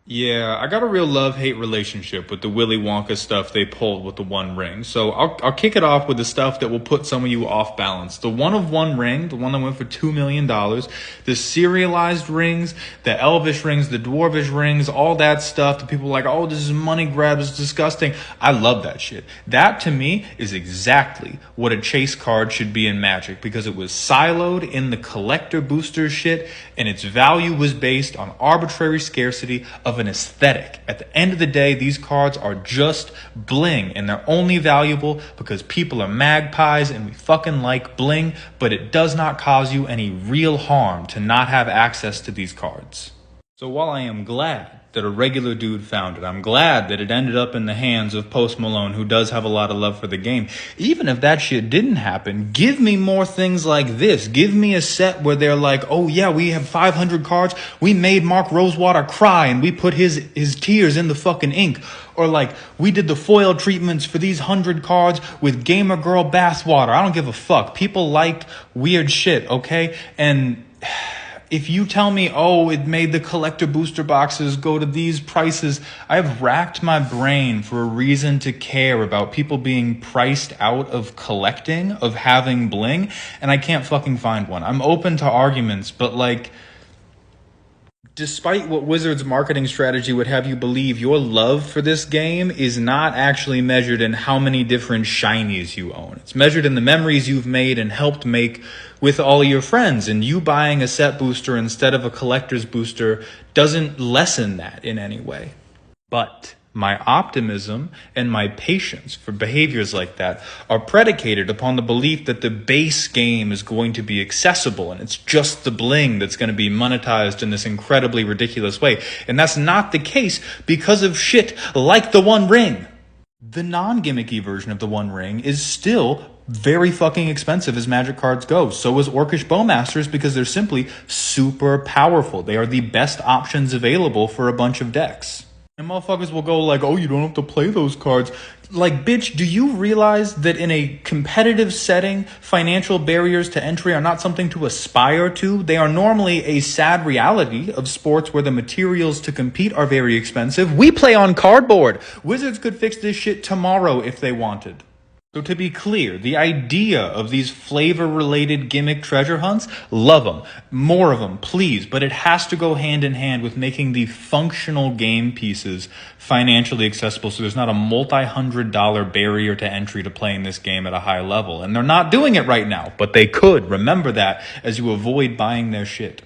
Yeah, I got a real love-hate relationship with the Willy Wonka stuff they pulled with the One Ring. So I'll kick it off with the stuff that will put some of you off balance. The one of One Ring, the one that went for $2 million, the serialized rings, the Elvish rings, the Dwarvish rings, all that stuff. The people are like, oh, this is money grab, it's disgusting. I love that shit. That to me is exactly what a chase card should be in Magic, because it was siloed in the collector booster shit, and its value was based on arbitrary scarcity of an aesthetic. At the end of the day, these cards are just bling, and they're only valuable because people are magpies and we fucking like bling, but it does not cause you any real harm to not have access to these cards. So while I am glad that a regular dude found it, I'm glad that it ended up in the hands of Post Malone, who does have a lot of love for the game. Even if that shit didn't happen, give me more things like this. Give me a set where they're like, oh yeah, we have 500 cards. We made Mark Rosewater cry and we put his tears in the fucking ink. Or like, we did the foil treatments for these 100 cards with Gamer Girl bathwater. I don't give a fuck. People liked weird shit, okay? And if you tell me, oh, it made the collector booster boxes go to these prices, I've racked my brain for a reason to care about people being priced out of collecting, of having bling, and I can't fucking find one. I'm open to arguments, but like, despite what Wizards' marketing strategy would have you believe, your love for this game is not actually measured in how many different shinies you own. It's measured in the memories you've made and helped make with all your friends, and you buying a set booster instead of a collector's booster doesn't lessen that in any way. But my optimism and my patience for behaviors like that are predicated upon the belief that the base game is going to be accessible and it's just the bling that's going to be monetized in this incredibly ridiculous way. And that's not the case because of shit like the One Ring. The non-gimmicky version of the One Ring is still very fucking expensive as Magic cards go. So is Orcish Bowmasters, because they're simply super powerful. They are the best options available for a bunch of decks. And motherfuckers will go like, oh, you don't have to play those cards. Like, bitch, do you realize that in a competitive setting, financial barriers to entry are not something to aspire to? They are normally a sad reality of sports where the materials to compete are very expensive. We play on cardboard. Wizards could fix this shit tomorrow if they wanted. So to be clear, the idea of these flavor-related gimmick treasure hunts, love them. More of them, please. But it has to go hand in hand with making the functional game pieces financially accessible, so there's not a multi-$100 barrier to entry to playing this game at a high level. And they're not doing it right now, but they could. Remember that as you avoid buying their shit.